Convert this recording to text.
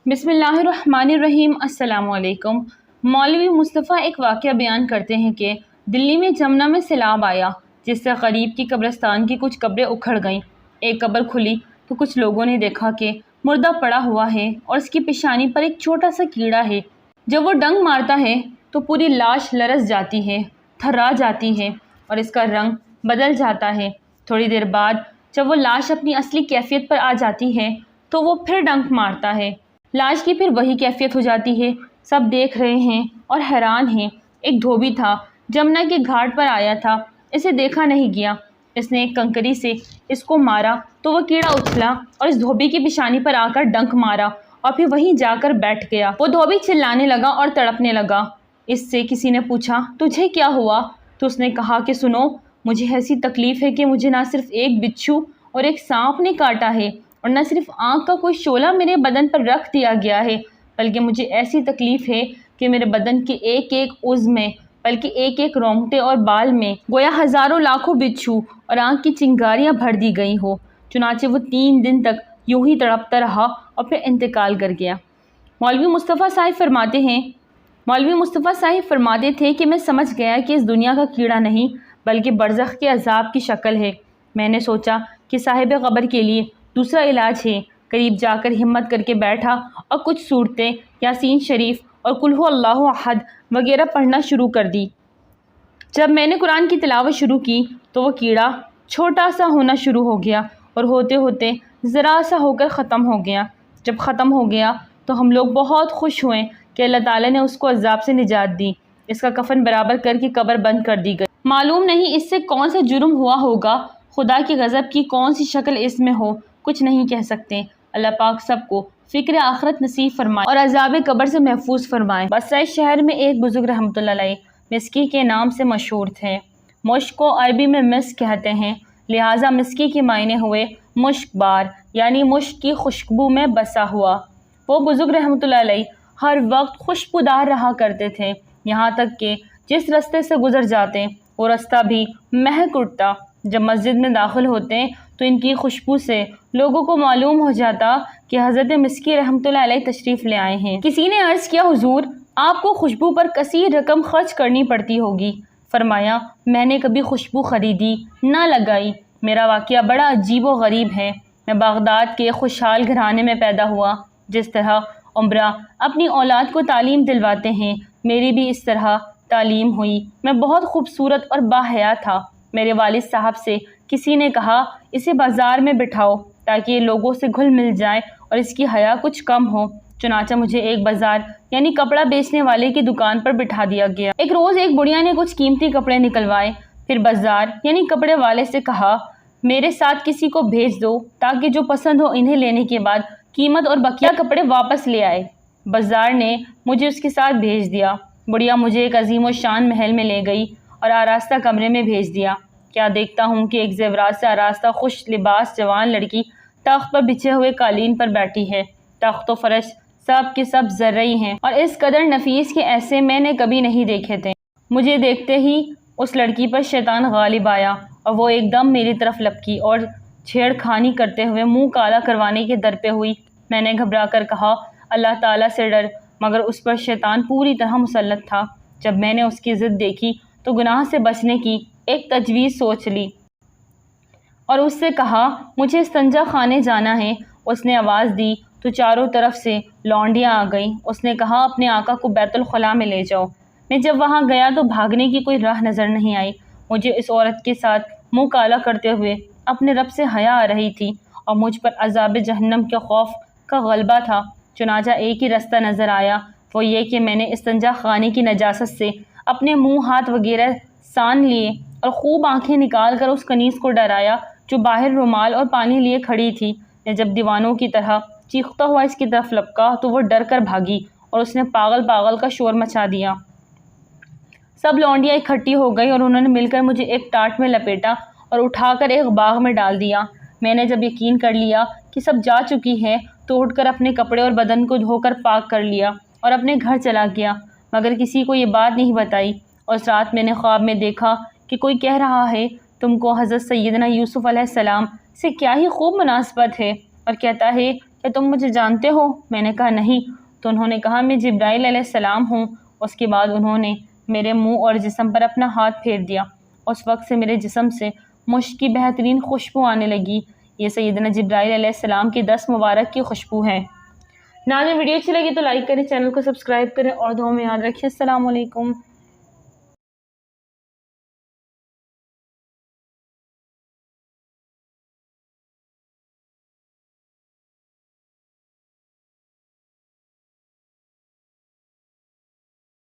بسم اللہ الرحمن الرحیم۔ السلام علیکم۔ مولوی مصطفیٰ ایک واقعہ بیان کرتے ہیں کہ دلی میں جمنا میں سیلاب آیا، جس سے قریب کی قبرستان کی کچھ قبریں اکھڑ گئیں۔ ایک قبر کھلی تو کچھ لوگوں نے دیکھا کہ مردہ پڑا ہوا ہے اور اس کی پیشانی پر ایک چھوٹا سا کیڑا ہے۔ جب وہ ڈنگ مارتا ہے تو پوری لاش لرز جاتی ہے، تھرا جاتی ہے اور اس کا رنگ بدل جاتا ہے۔ تھوڑی دیر بعد جب وہ لاش اپنی اصلی کیفیت پر آ جاتی ہے تو وہ پھر ڈنک مارتا ہے۔ لاش کی پھر وہی کیفیت ہو جاتی ہے۔ سب دیکھ رہے ہیں اور حیران ہیں۔ ایک دھوبی تھا، جمنا کے گھاٹ پر آیا تھا، اسے دیکھا نہیں گیا۔ اس نے ایک کنکری سے اس کو مارا تو وہ کیڑا اچھلا اور اس دھوبی کی پیشانی پر آ کر ڈنک مارا اور پھر وہیں جا کر بیٹھ گیا۔ وہ دھوبی چلانے لگا اور تڑپنے لگا۔ اس سے کسی نے پوچھا، تجھے کیا ہوا؟ تو اس نے کہا کہ سنو، مجھے ایسی تکلیف ہے کہ مجھے نہ صرف ایک بچھو اور ایک سانپ نے کاٹا ہے اور نہ صرف آنکھ کا کوئی شعلہ میرے بدن پر رکھ دیا گیا ہے، بلکہ مجھے ایسی تکلیف ہے کہ میرے بدن کے ایک ایک عضو میں، بلکہ ایک ایک رونگٹے اور بال میں گویا ہزاروں لاکھوں بچھو اور آنکھ کی چنگاریاں بھر دی گئی ہو۔ چنانچہ وہ 3 دن تک یوں ہی تڑپتا رہا اور پھر انتقال کر گیا۔ مولوی مصطفیٰ صاحب فرماتے تھے کہ میں سمجھ گیا کہ اس دنیا کا کیڑا نہیں بلکہ برزخ کے عذاب کی شکل ہے۔ میں نے سوچا کہ صاحب قبر کے لیے دوسرا علاج ہے۔ قریب جا کر ہمت کر کے بیٹھا اور کچھ صورتیں یاسین شریف اور قل ھو اللہ احد وغیرہ پڑھنا شروع کر دی۔ جب میں نے قرآن کی تلاوت شروع کی تو وہ کیڑا چھوٹا سا ہونا شروع ہو گیا اور ہوتے ہوتے ذرا سا ہو کر ختم ہو گیا۔ جب ختم ہو گیا تو ہم لوگ بہت خوش ہوئے کہ اللہ تعالیٰ نے اس کو عذاب سے نجات دی۔ اس کا کفن برابر کر کے قبر بند کر دی گئی۔ معلوم نہیں اس سے کون سا جرم ہوا ہوگا، خدا کی غضب کی کون سی شکل اس میں ہو، کچھ نہیں کہہ سکتے۔ اللہ پاک سب کو فکر آخرت نصیب فرمائے اور عذاب قبر سے محفوظ فرمائے۔ بصرہ شہر میں ایک بزرگ رحمۃ اللہ علیہ مسکی کے نام سے مشہور تھے۔ مشک کو عربی میں مسک کہتے ہیں، لہٰذا مسکی کے معنی ہوئے مشک بار، یعنی مشک کی خوشبو میں بسا ہوا۔ وہ بزرگ رحمۃ اللہ علیہ ہر وقت خوشبودار رہا کرتے تھے، یہاں تک کہ جس رستے سے گزر جاتے وہ رستہ بھی مہک اٹھتا۔ جب مسجد میں داخل ہوتے تو ان کی خوشبو سے لوگوں کو معلوم ہو جاتا کہ حضرت مسکی رحمۃ اللہ علیہ تشریف لے آئے ہیں۔ کسی نے عرض کیا، حضور آپ کو خوشبو پر کثیر رقم خرچ کرنی پڑتی ہوگی۔ فرمایا، میں نے کبھی خوشبو خریدی نہ لگائی۔ میرا واقعہ بڑا عجیب و غریب ہے۔ میں بغداد کے خوشحال گھرانے میں پیدا ہوا۔ جس طرح عمرہ اپنی اولاد کو تعلیم دلواتے ہیں، میری بھی اس طرح تعلیم ہوئی۔ میں بہت خوبصورت اور باحیا تھا۔ میرے والد صاحب سے کسی نے کہا، اسے بازار میں بٹھاؤ تاکہ یہ لوگوں سے گھل مل جائے اور اس کی حیا کچھ کم ہو۔ چنانچہ مجھے ایک بازار یعنی کپڑا بیچنے والے کی دکان پر بٹھا دیا گیا۔ ایک روز ایک بڑھیا نے کچھ قیمتی کپڑے نکلوائے، پھر بازار یعنی کپڑے والے سے کہا، میرے ساتھ کسی کو بھیج دو تاکہ جو پسند ہو انہیں لینے کے بعد قیمت اور بقیہ کپڑے واپس لے آئے۔ بازار نے مجھے اس کے ساتھ بھیج دیا۔ بڑھیا مجھے ایک عظیم و شان محل میں لے گئی اور آراستہ کمرے میں بھیج دیا۔ کیا دیکھتا ہوں کہ ایک زیورات سے آراستہ خوش لباس جوان لڑکی تخت پر بچھے ہوئے قالین پر بیٹھی ہے۔ تخت و فرش سب کے سب زرعی ہیں اور اس قدر نفیس کے ایسے میں نے کبھی نہیں دیکھے تھے۔ مجھے دیکھتے ہی اس لڑکی پر شیطان غالب آیا اور وہ ایک دم میری طرف لپکی اور چھیڑ خانی کرتے ہوئے منہ کالا کروانے کے در پہ ہوئی۔ میں نے گھبرا کر کہا، اللہ تعالیٰ سے ڈر، مگر اس پر شیطان پوری طرح مسلط تھا۔ جب میں نے اس کی ضد دیکھی تو گناہ سے بچنے کی ایک تجویز سوچ لی اور اس سے کہا، مجھے استنجا خانے جانا ہے۔ اس نے آواز دی تو چاروں طرف سے لونڈیاں آ گئیں۔ اس نے کہا، اپنے آقا کو بیت الخلاء میں لے جاؤ۔ میں جب وہاں گیا تو بھاگنے کی کوئی راہ نظر نہیں آئی۔ مجھے اس عورت کے ساتھ منہ کالا کرتے ہوئے اپنے رب سے حیا آ رہی تھی اور مجھ پر عذاب جہنم کے خوف کا غلبہ تھا۔ چنانچہ ایک ہی رستہ نظر آیا، وہ یہ کہ میں نے استنجا خانے کی نجاست سے اپنے منہ ہاتھ وغیرہ سان لیے اور خوب آنکھیں نکال کر اس کنیز کو ڈرایا جو باہر رومال اور پانی لیے کھڑی تھی۔ میں جب دیوانوں کی طرح چیختا ہوا اس کی طرف لپکا تو وہ ڈر کر بھاگی اور اس نے پاگل پاگل کا شور مچا دیا۔ سب لونڈیاں اکٹھی ہو گئی اور انہوں نے مل کر مجھے ایک ٹاٹ میں لپیٹا اور اٹھا کر ایک باغ میں ڈال دیا۔ میں نے جب یقین کر لیا کہ سب جا چکی ہے تو اٹھ کر اپنے کپڑے اور بدن کو دھو کر پاک کر لیا اور اپنے گھر چلا گیا، مگر کسی کو یہ بات نہیں بتائی۔ اور اس رات میں نے خواب میں دیکھا کہ کوئی کہہ رہا ہے، تم کو حضرت سیدنا یوسف علیہ السلام سے کیا ہی خوب مناسبت ہے، اور کہتا ہے کیا تم مجھے جانتے ہو؟ میں نے کہا نہیں۔ تو انہوں نے کہا میں جبرائیل علیہ السلام ہوں۔ اس کے بعد انہوں نے میرے منہ اور جسم پر اپنا ہاتھ پھیر دیا۔ اس وقت سے میرے جسم سے مشک کی بہترین خوشبو آنے لگی۔ یہ سیدنا جبرائیل علیہ السلام کی دست مبارک کی خوشبو ہے۔ ناظرین ویڈیو اچھی لگی تو لائک کریں، چینل کو سبسکرائب کریں اور دعاؤں میں یاد رکھیں۔ السلام علیکم۔